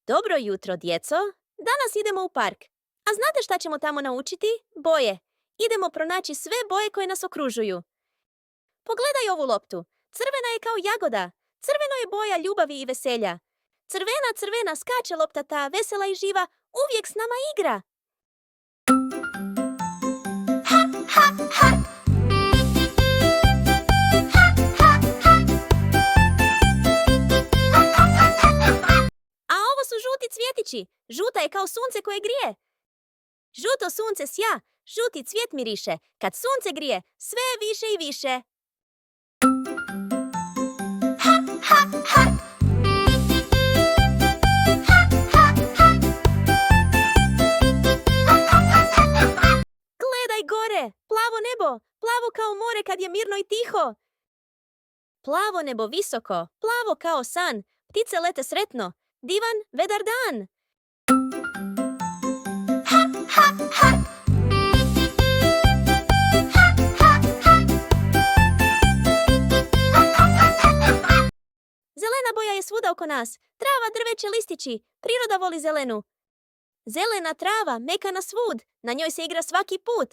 Dobro jutro, djeco. Danas idemo u park. A znate šta ćemo tamo naučiti? Boje. Idemo pronaći sve boje koje nas okružuju. Pogledaj ovu loptu. Crvena je kao jagoda. Crveno je boja ljubavi i veselja. Crvena, crvena, skače lopta ta, vesela i živa, uvijek s nama igra. A ovo su žuti cvjetići. Žuta je kao sunce koje grije. Žuto sunce sja, žuti cvjet miriše. Kad sunce grije, sve više i više. Gledaj gore, plavo nebo, plavo kao more kad je mirno i tiho. Plavo nebo visoko, plavo kao san, ptice lete sretno, divan, vedar dan. Zelena boja je svuda oko nas, trava, drveće, listići, priroda voli zelenu. Zelena trava, mekana svud, na njoj se igra svaki put.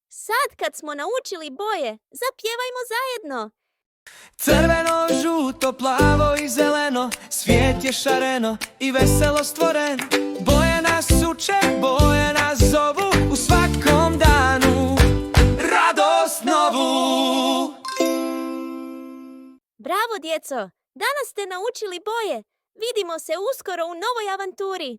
Sad kad smo naučili boje, zapjevajmo zajedno. Crveno, žuto, plavo i zeleno, svijet je šareno i veselo stvoren. Boje nas uče, boje nas zovu u svakom danu radost novu. Bravo, djeco! Danas ste naučili boje. Vidimo se uskoro u novoj avanturi.